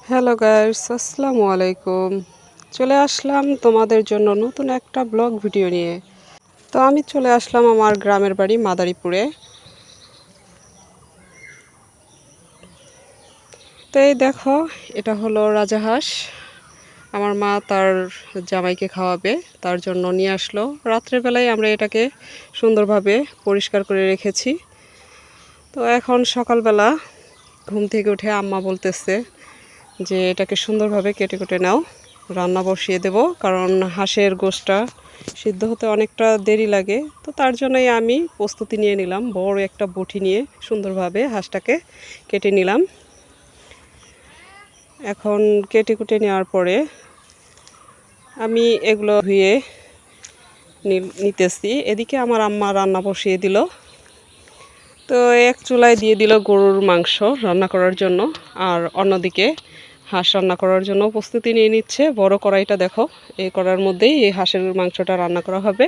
Hello guys, আসসালামু আলাইকুম। চলে আসলাম তোমাদের জন্য নতুন একটা ব্লগ ভিডিও নিয়ে। তো আমি চলে আসলাম আমার গ্রামের বাড়ি মাদারীপুরে। তো এই দেখো, এটা হলো রাজাহাঁস। আমার মা তার জামাইকে খাওয়াবে, তার জন্য নিয়ে আসলো। রাত্রেবেলায় আমরা এটাকে সুন্দরভাবে পরিষ্কার করে রেখেছি। তো এখন সকালবেলা ঘুম থেকে উঠে আম্মা বলতেছে যে এটাকে সুন্দরভাবে কেটে কেটে নাও, রান্না বসিয়ে দেব, কারণ হাঁসের গোশটা সিদ্ধ হতে অনেকটা দেরি লাগে। তো তার জন্যই আমি প্রস্তুতি নিয়ে নিলাম, বড় একটা বটি নিয়ে সুন্দরভাবে হাঁসটাকে কেটে নিলাম। এখন কেটে কুটে নেওয়ার পরে আমি এগুলো ধুয়ে নিতেছি। এদিকে আমার আম্মা রান্না বসিয়ে দিল। তো এক চুলায় দিয়ে দিল গরুর মাংস রান্না করার জন্য, আর অন্যদিকে হাঁস রান্না করার জন্য প্রস্তুতি নিয়ে নিচ্ছে। বড় কড়াইটা দেখো, এই কড়াইয়ের মধ্যেই এই হাঁসের মাংসটা রান্না করা হবে।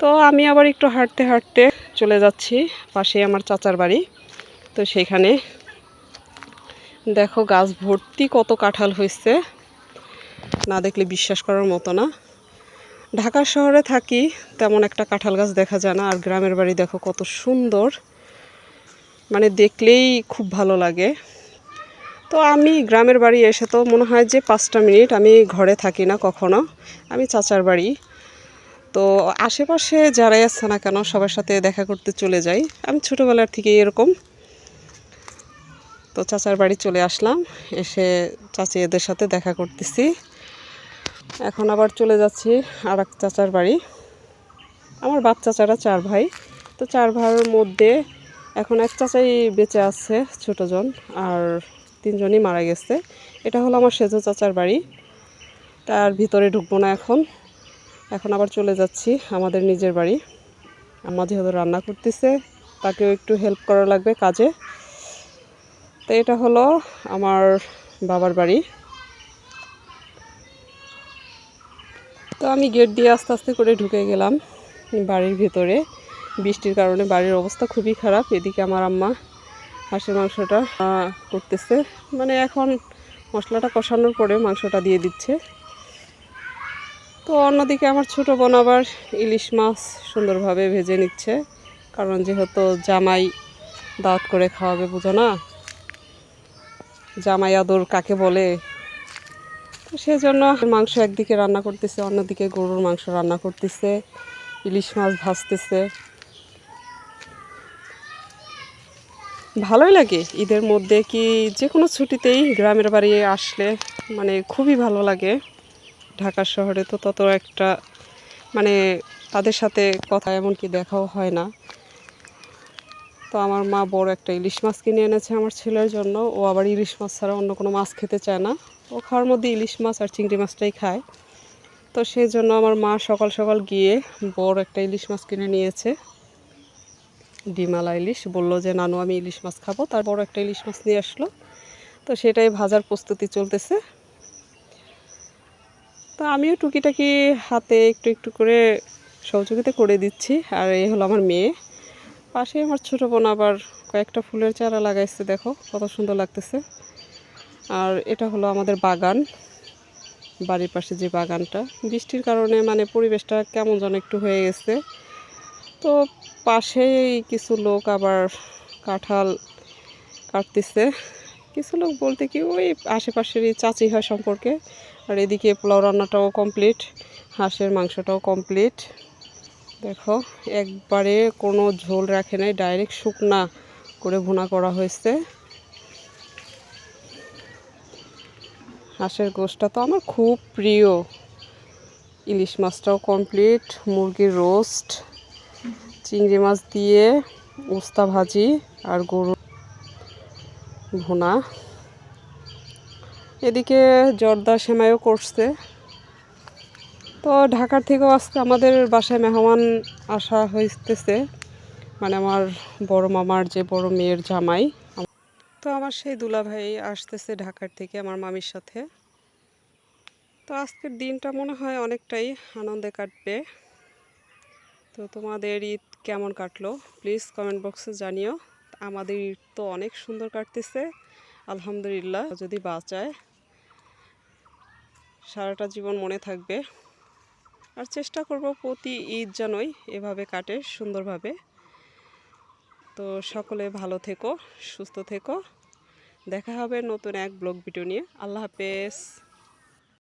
তো আমি আবার একটু হাঁটতে হাঁটতে চলে যাচ্ছি পাশে আমার চাচার বাড়ি। তো সেখানে দেখো গাছ ভর্তি কত কাঁঠাল হয়েছে, না দেখলে বিশ্বাস করার মতো না। ঢাকা শহরে থাকি, তেমন একটা কাঁঠাল গাছ দেখা যায় না। আর গ্রামের বাড়ি দেখো কত সুন্দর, মানে দেখলেই খুব ভালো লাগে। তো আমি গ্রামের বাড়ি এসে তো মনে হয় যে 5টা মিনিট আমি ঘরে থাকি না কখনো, আমি চাচার বাড়ি। তো আশেপাশে যারাই আছে না কেন সবার সাথে দেখা করতে চলে যাই, আমি ছোটোবেলার থেকে এরকম। তো চাচার বাড়ি চলে আসলাম, এসে চাচি এদের সাথে দেখা করতেছি। এখন আবার চলে যাচ্ছি আর এক চাচার বাড়ি। আমার বাপ চাচারা 4 ভাই। তো 4 ভাইয়ের মধ্যে এখন এক চাচাই বেঁচে আছে, ছোটোজন, আর 3জনই মারা গেছে। এটা হলো আমার সেজো চাচার বাড়ি। তার ভিতরে ঢুকবো না এখন। এখন আবার চলে যাচ্ছি আমাদের নিজের বাড়ি। আম্মা যেহেতু রান্না করতেছে, তাকেও একটু হেল্প করা লাগবে কাজে। তো এটা হলো আমার বাবার বাড়ি। তো আমি গেট দিয়ে আস্তে আস্তে করে ঢুকে গেলাম বাড়ির ভিতরে। বৃষ্টির কারণে বাড়ির অবস্থা খুবই খারাপ। এদিকে আমার আম্মা হাঁসের মাংসটা করতেছে, মানে এখন মশলাটা কষানোর পরে মাংসটা দিয়ে দিচ্ছে। তো অন্যদিকে আমার ছোটো বোন আবার ইলিশ মাছ সুন্দরভাবে ভেজে নিচ্ছে, কারণ যেহেতু জামাই দাওয়াত করে খাওয়াবে, বুঝো না জামাই আদর কাকে বলে। তো সেজন্য মাংস একদিকে রান্না করতেছে, অন্যদিকে গরুর মাংস রান্না করতেছে, ইলিশ মাছ ভাজতেছে। ভালোই লাগে ঈদের মধ্যে, কি যে কোনো ছুটিতেই গ্রামের বাড়ি আসলে মানে খুবই ভালো লাগে। ঢাকা শহরে তো তত একটা মানে তাদের সাথে কথা এমনকি দেখাও হয় না। তো আমার মা বড় একটা ইলিশ মাছ কিনে এনেছে আমার ছেলের জন্য। ও আবার ইলিশ মাছ ছাড়া অন্য কোনো মাছ খেতে চায় না, ও খাওয়ার মধ্যে ইলিশ মাছ আর চিংড়ি মাছটাই খায়। তো সেই জন্য আমার মা সকাল সকাল গিয়ে বড় একটা ইলিশ মাছ কিনে নিয়েছে, ডিমালা ইলিশ। বললো যে নানু আমি ইলিশ মাছ খাবো, তার বড় একটা ইলিশ মাছ নিয়ে আসলো। তো সেটাই ভাজার প্রস্তুতি চলতেছে। তো আমিও টুকিটাকি হাতে একটু একটু করে সহযোগিতা করে দিচ্ছি। আর এই হলো আমার মেয়ে। পাশে আমার ছোটো বোন আবার কয়েকটা ফুলের চারা লাগাইছে, দেখো কত সুন্দর লাগতেছে। আর এটা হলো আমাদের বাগান, বাড়ির পাশে যে বাগানটা। বৃষ্টির কারণে মানে পরিবেশটা কেমন যেন একটু হয়ে গেছে। তো পাশেই কিছু লোক আবার কাঁঠাল কাটতেছে। কিছু লোক বলতে কি ওই আশেপাশেরই চাচি হয় সম্পর্কে। আর এদিকে পোলাও রান্নাটাও কমপ্লিট, হাঁসের মাংসটাও কমপ্লিট। দেখো একবারে কোনো ঝোল রাখে নাই, ডাইরেক্ট শুকনা করে ভুনা করা হয়েছে। হাঁসের গোশটা তো আমার খুব প্রিয়। ইলিশ মাছটাও কমপ্লিট, মুরগির রোস্ট, চিংড়ি মাছ দিয়ে উস্তা ভাজি, আর গরুর ভুনা। এদিকে জর্দা সেমাইও করছে। তো ঢাকার থেকেও আজকে আমাদের বাসায় মেহমান আসা হইতেছে, মানে আমার বড় মামার যে বড় মেয়ের জামাই। তো আমার সেই দুলাভাই আসতেছে ঢাকার থেকে আমার মামির সাথে। তো আজকের দিনটা মনে হয় অনেকটাই আনন্দে কাটবে। তো তোমাদের ঈদ কেমন কাটলো প্লিজ কমেন্ট বক্সে জানিও। আমাদের ঈদ তো অনেক সুন্দর কাটতেছে। আলহামদুলিল্লাহ যদি বাঁচায় সারাটা জীবন মনে থাকবে। আর চেষ্টা করব প্রতি ঈদ যেনই এভাবে কাটে সুন্দরভাবে। তো সকলে ভালো থেকো, সুস্থ থেকো। দেখা হবে নতুন এক ব্লগ ভিডিও নিয়ে। আল্লাহ হাফেজ।